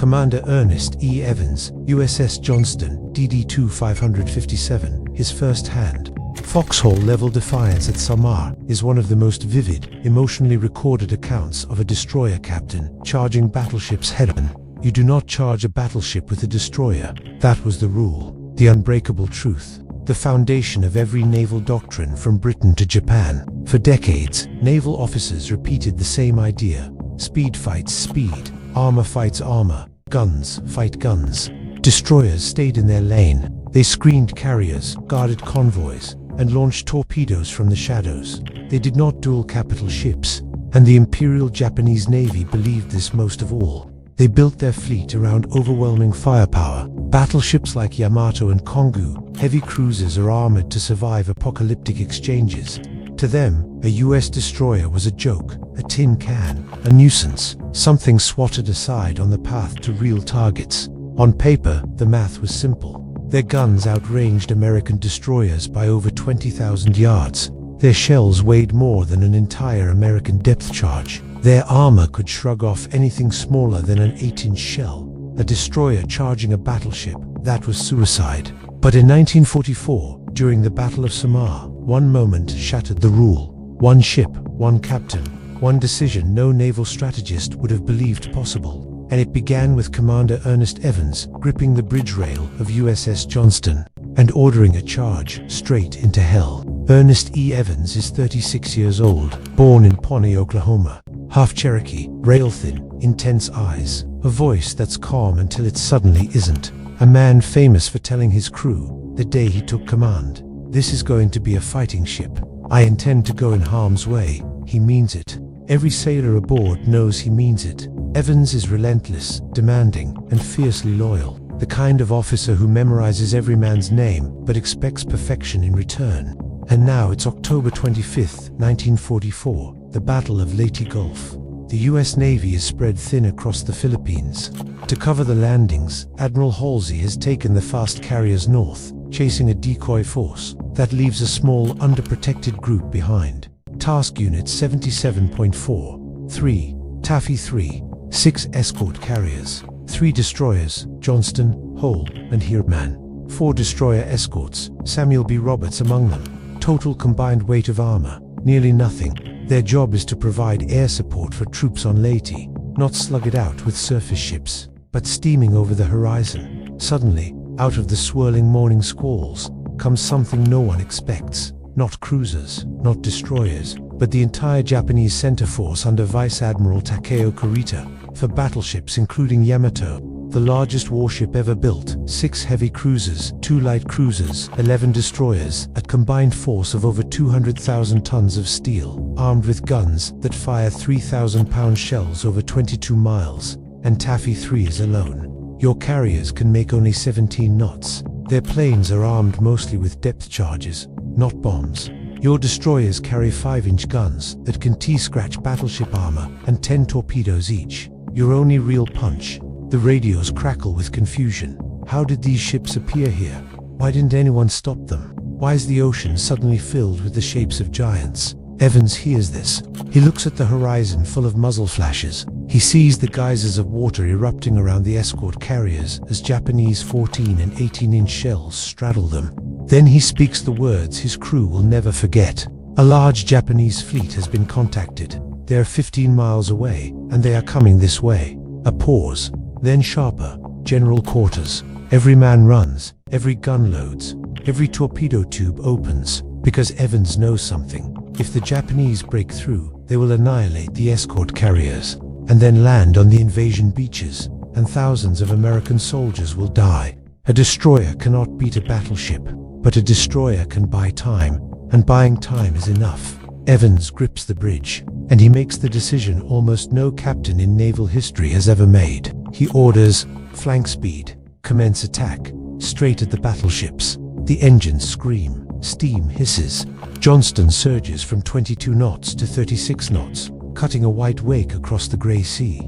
Commander Ernest E. Evans, USS Johnston, DD-2 557, his first-hand, foxhole-level defiance at Samar, is one of the most vivid, emotionally recorded accounts of a destroyer captain charging battleships head-on. You do not charge a battleship with a destroyer. That was the rule, the unbreakable truth, the foundation of every naval doctrine from Britain to Japan. For decades, naval officers repeated the same idea. Speed fights speed, armor fights armor, guns fight guns. Destroyers stayed in their lane. They screened carriers, guarded convoys, and launched torpedoes from the shadows. They did not duel capital ships, and the Imperial Japanese Navy believed this most of all. They built their fleet around overwhelming firepower. Battleships like Yamato and Kongu, heavy cruisers are armored to survive apocalyptic exchanges. To them, a US destroyer was a joke, a tin can, a nuisance, something swatted aside on the path to real targets. On paper, the math was simple. Their guns outranged American destroyers by over 20,000 yards. Their shells weighed more than an entire American depth charge. Their armor could shrug off anything smaller than an 8-inch shell. A destroyer charging a battleship, that was suicide. But in 1944, during the Battle of Samar, one moment shattered the rule. One ship, one captain, one decision no naval strategist would have believed possible. And it began with Commander Ernest Evans gripping the bridge rail of USS Johnston and ordering a charge straight into hell. Ernest E. Evans is 36 years old, born in Pawnee, Oklahoma. Half Cherokee, rail-thin, intense eyes, a voice that's calm until it suddenly isn't. A man famous for telling his crew, the day he took command, "This is going to be a fighting ship. I intend to go in harm's way." He means it. Every sailor aboard knows he means it. Evans is relentless, demanding, and fiercely loyal. The kind of officer who memorizes every man's name but expects perfection in return. And now it's October 25th, 1944, the Battle of Leyte Gulf. The US Navy is spread thin across the Philippines. To cover the landings, Admiral Halsey has taken the fast carriers north, chasing a decoy force that leaves a small, underprotected group behind. Task Unit 77.4, 3, Taffy 3, 6 escort carriers, 3 destroyers, Johnston, Hull, and Heerman, 4 destroyer escorts, Samuel B. Roberts among them. Total combined weight of armor, nearly nothing. Their job is to provide air support for troops on Leyte, not slug it out with surface ships, but steaming over the horizon. Suddenly, out of the swirling morning squalls, comes something no one expects. Not cruisers, not destroyers, but the entire Japanese center force under Vice Admiral Takeo Kurita. For battleships including Yamato, the largest warship ever built, 6 heavy cruisers, 2 light cruisers, 11 destroyers, a combined force of over 200,000 tons of steel, armed with guns that fire 3,000-pound shells over 22 miles, and Taffy 3 is alone. Your carriers can make only 17 knots. Their planes are armed mostly with depth charges, not bombs. Your destroyers carry 5-inch guns that can T-scratch battleship armor and 10 torpedoes each. Your only real punch. The radios crackle with confusion. How did these ships appear here? Why didn't anyone stop them? Why is the ocean suddenly filled with the shapes of giants? Evans hears this. He looks at the horizon full of muzzle flashes. He sees the geysers of water erupting around the escort carriers as Japanese 14 and 18-inch shells straddle them. Then he speaks the words his crew will never forget. A large Japanese fleet has been contacted. They are 15 miles away, and they are coming this way. A pause, then sharper. General quarters. Every man runs, every gun loads, every torpedo tube opens, because Evans knows something. If the Japanese break through, they will annihilate the escort carriers, and then land on the invasion beaches, and thousands of American soldiers will die. A destroyer cannot beat a battleship, but a destroyer can buy time, and buying time is enough. Evans grips the bridge, and he makes the decision almost no captain in naval history has ever made. He orders, flank speed, commence attack, straight at the battleships. The engines scream, steam hisses. Johnston surges from 22 knots to 36 knots, cutting a white wake across the grey sea.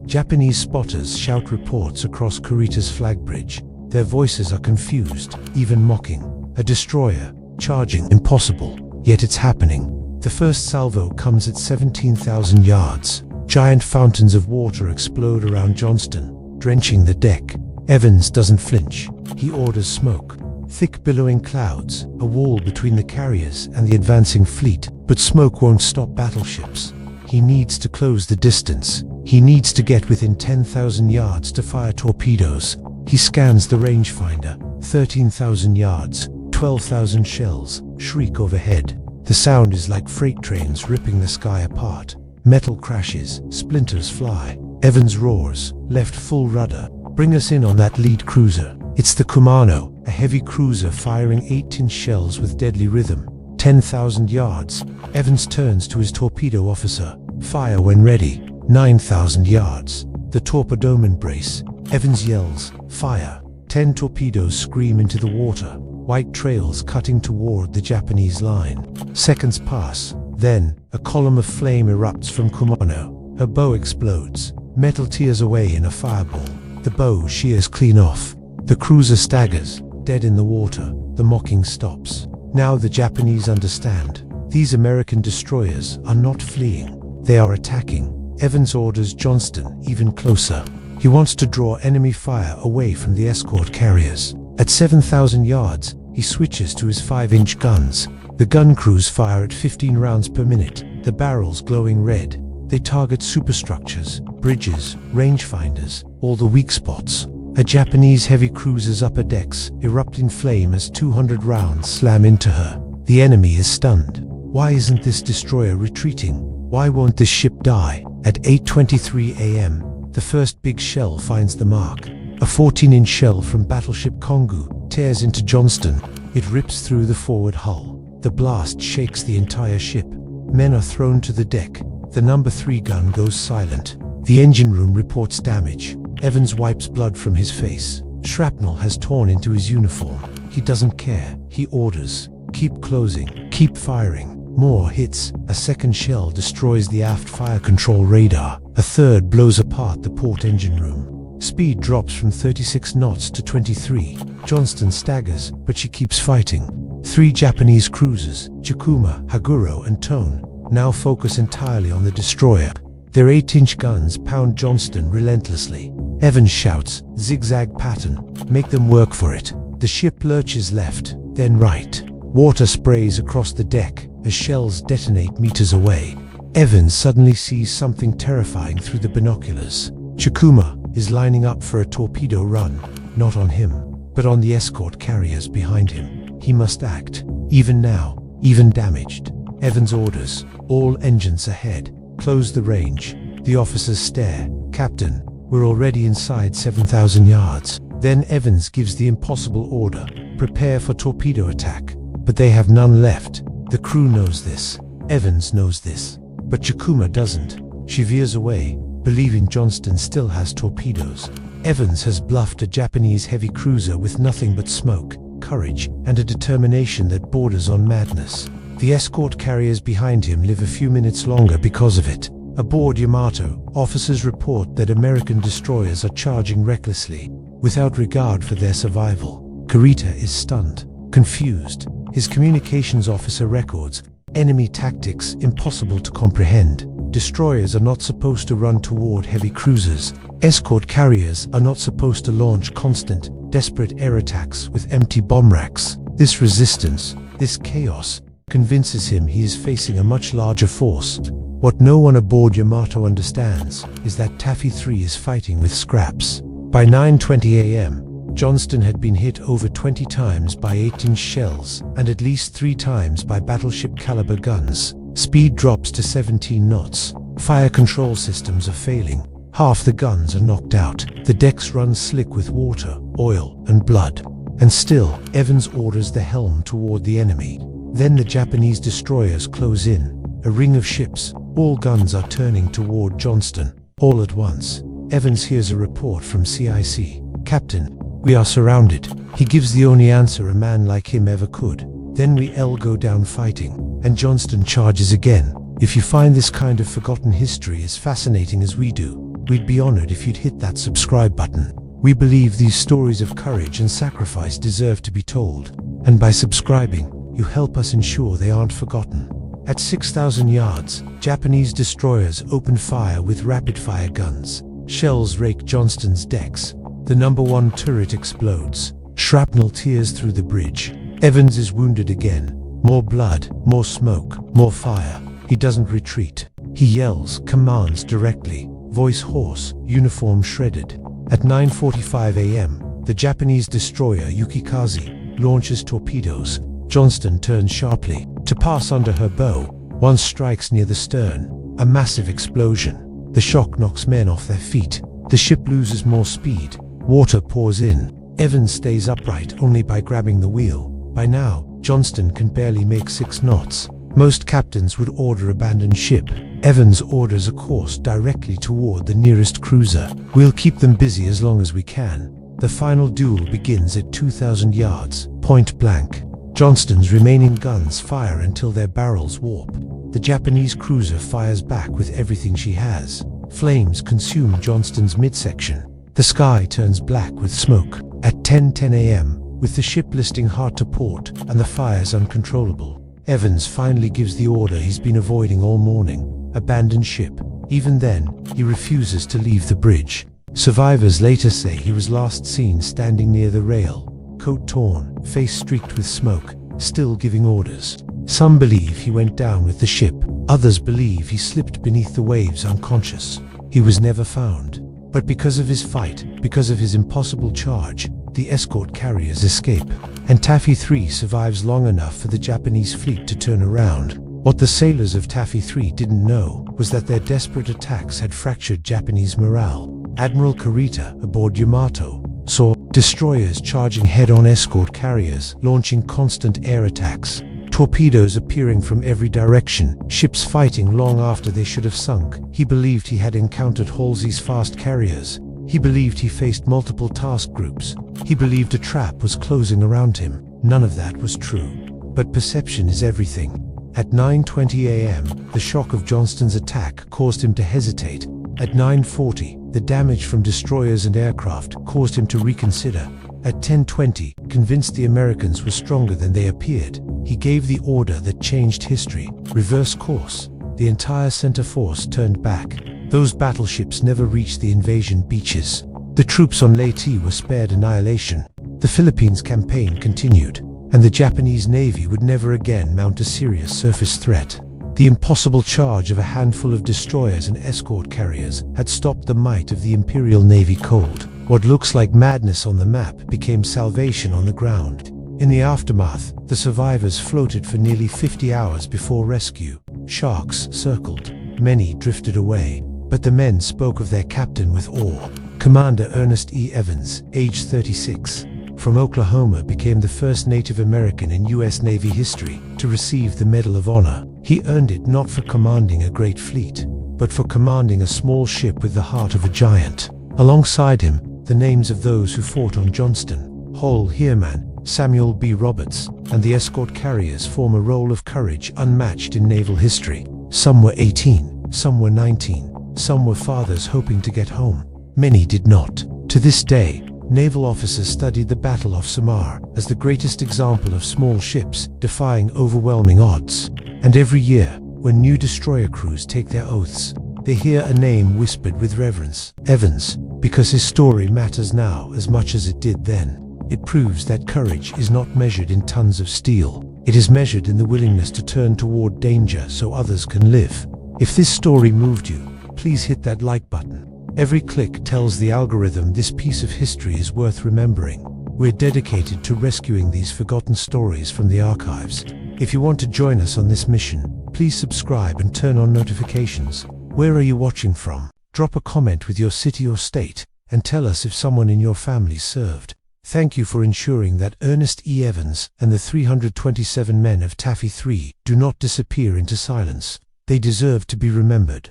Japanese spotters shout reports across Kurita's flag bridge. Their voices are confused, even mocking. A destroyer, charging, impossible, yet it's happening. The first salvo comes at 17,000 yards. Giant fountains of water explode around Johnston, drenching the deck. Evans doesn't flinch. He orders smoke. Thick billowing clouds, a wall between the carriers and the advancing fleet, but smoke won't stop battleships. He needs to close the distance. He needs to get within 10,000 yards to fire torpedoes. He scans the rangefinder. 13,000 yards, 12,000 shells shriek overhead. The sound is like freight trains ripping the sky apart. Metal crashes, splinters fly. Evans roars, left full rudder. Bring us in on that lead cruiser. It's the Kumano, a heavy cruiser firing 8-inch shells with deadly rhythm. 10,000 yards. Evans turns to his torpedo officer. Fire when ready. 9,000 yards. The torpedoman brace. Evans yells, fire. 10 torpedoes scream into the water. White trails cutting toward the Japanese line. Seconds pass. Then, a column of flame erupts from Kumano. Her bow explodes. Metal tears away in a fireball. The bow shears clean off. The cruiser staggers, dead in the water. The mocking stops. Now the Japanese understand. These American destroyers are not fleeing. They are attacking. Evans orders Johnston even closer. He wants to draw enemy fire away from the escort carriers. At 7,000 yards, he switches to his 5-inch guns. The gun crews fire at 15 rounds per minute, the barrels glowing red. They target superstructures, bridges, rangefinders, all the weak spots. A Japanese heavy cruiser's upper decks erupt in flame as 200 rounds slam into her. The enemy is stunned. Why isn't this destroyer retreating? Why won't this ship die? At 8:23 a.m., the first big shell finds the mark. A 14-inch shell from battleship Kongu tears into Johnston. It rips through the forward hull. The blast shakes the entire ship. Men are thrown to the deck. The number 3 gun goes silent. The engine room reports damage. Evans wipes blood from his face. Shrapnel has torn into his uniform. He doesn't care. He orders, keep closing, keep firing. More hits. A second shell destroys the aft fire control radar. A third blows apart the port engine room. Speed drops from 36 knots to 23. Johnston staggers, but she keeps fighting. 3 Japanese cruisers, Chikuma, Haguro, and Tone, now focus entirely on the destroyer. Their 8-inch guns pound Johnston relentlessly. Evans shouts, zigzag pattern, make them work for it. The ship lurches left, then right. Water sprays across the deck as shells detonate meters away. Evans suddenly sees something terrifying through the binoculars. Chikuma is lining up for a torpedo run, not on him, but on the escort carriers behind him. He must act, even now, even damaged. Evans orders, all engines ahead, close the range. The officers stare. Captain, we're already inside 7,000 yards. Then Evans gives the impossible order, prepare for torpedo attack. But they have none left. The crew knows this. Evans knows this. But Chikuma doesn't. She veers away, believing Johnston still has torpedoes. Evans has bluffed a Japanese heavy cruiser with nothing but smoke, courage, and a determination that borders on madness. The escort carriers behind him live a few minutes longer because of it. Aboard Yamato, officers report that American destroyers are charging recklessly, without regard for their survival. Kurita is stunned, confused. His communications officer records, enemy tactics impossible to comprehend. Destroyers are not supposed to run toward heavy cruisers. Escort carriers are not supposed to launch constant, desperate air attacks with empty bomb racks. This resistance, this chaos, convinces him he is facing a much larger force. What no one aboard Yamato understands is that Taffy 3 is fighting with scraps. By 9:20 a.m., Johnston had been hit over 20 times by 8-inch shells and at least 3 times by battleship caliber guns. Speed drops to 17 knots. Fire control systems are failing. Half the guns are knocked out. The decks run slick with water, oil, and blood. And still, Evans orders the helm toward the enemy. Then the Japanese destroyers close in. A ring of ships. All guns are turning toward Johnston. All at once, Evans hears a report from CIC. Captain, we are surrounded. He gives the only answer a man like him ever could. Then we all go down fighting, and Johnston charges again. If you find this kind of forgotten history as fascinating as we do, we'd be honored if you'd hit that subscribe button. We believe these stories of courage and sacrifice deserve to be told, and by subscribing, you help us ensure they aren't forgotten. At 6,000 yards, Japanese destroyers open fire with rapid-fire guns. Shells rake Johnston's decks. The number 1 turret explodes. Shrapnel tears through the bridge. Evans is wounded again. More blood, more smoke, more fire. He doesn't retreat. He yells, commands directly. Voice hoarse, uniform shredded. At 9:45 a.m., the Japanese destroyer Yukikaze launches torpedoes. Johnston turns sharply to pass under her bow. One strikes near the stern. A massive explosion. The shock knocks men off their feet. The ship loses more speed. Water pours in. Evans stays upright only by grabbing the wheel. By now, Johnston can barely make 6 knots. Most captains would order abandon ship. Evans orders a course directly toward the nearest cruiser. We'll keep them busy as long as we can. The final duel begins at 2,000 yards, point blank. Johnston's remaining guns fire until their barrels warp. The Japanese cruiser fires back with everything she has. Flames consume Johnston's midsection. The sky turns black with smoke. At 10:10 a.m., with the ship listing hard to port and the fires uncontrollable, Evans finally gives the order he's been avoiding all morning: abandon ship. Even then, he refuses to leave the bridge. Survivors later say he was last seen standing near the rail, coat torn, face streaked with smoke, still giving orders. Some believe he went down with the ship. Others believe he slipped beneath the waves unconscious. He was never found. But because of his fight, because of his impossible charge, the escort carriers escape, and Taffy 3 survives long enough for the Japanese fleet to turn around. What the sailors of Taffy 3 didn't know was that their desperate attacks had fractured Japanese morale. Admiral Kurita, aboard Yamato, saw destroyers charging head-on escort carriers, launching constant air attacks. Torpedoes appearing from every direction, ships fighting long after they should have sunk. He believed he had encountered Halsey's fast carriers. He believed he faced multiple task groups. He believed a trap was closing around him. None of that was true. But perception is everything. At 9:20 a.m., the shock of Johnston's attack caused him to hesitate. At 9:40, the damage from destroyers and aircraft caused him to reconsider. At 10:20, convinced the Americans were stronger than they appeared, he gave the order that changed history: reverse course. The entire center force turned back. Those battleships never reached the invasion beaches. The troops on Leyte were spared annihilation. The Philippines campaign continued, and the Japanese Navy would never again mount a serious surface threat. The impossible charge of a handful of destroyers and escort carriers had stopped the might of the Imperial Navy cold. What looks like madness on the map became salvation on the ground. In the aftermath, the survivors floated for nearly 50 hours before rescue. Sharks circled. Many drifted away. But the men spoke of their captain with awe. Commander Ernest E. Evans, age 36, from Oklahoma, became the first Native American in U.S. Navy history to receive the Medal of Honor. He earned it not for commanding a great fleet, but for commanding a small ship with the heart of a giant. Alongside him, the names of those who fought on Johnston, Hall Heerman, Samuel B. Roberts, and the escort carriers form a roll of courage unmatched in naval history. Some were 18, some were 19. Some were fathers hoping to get home. Many did not. To this day, naval officers studied the Battle of Samar as the greatest example of small ships defying overwhelming odds. And every year, when new destroyer crews take their oaths, they hear a name whispered with reverence: Evans, because his story matters now as much as it did then. It proves that courage is not measured in tons of steel. It is measured in the willingness to turn toward danger so others can live. If this story moved you, please hit that like button. Every click tells the algorithm this piece of history is worth remembering. We're dedicated to rescuing these forgotten stories from the archives. If you want to join us on this mission, please subscribe and turn on notifications. Where are you watching from? Drop a comment with your city or state, and tell us if someone in your family served. Thank you for ensuring that Ernest E. Evans and the 327 men of Taffy 3 do not disappear into silence. They deserve to be remembered.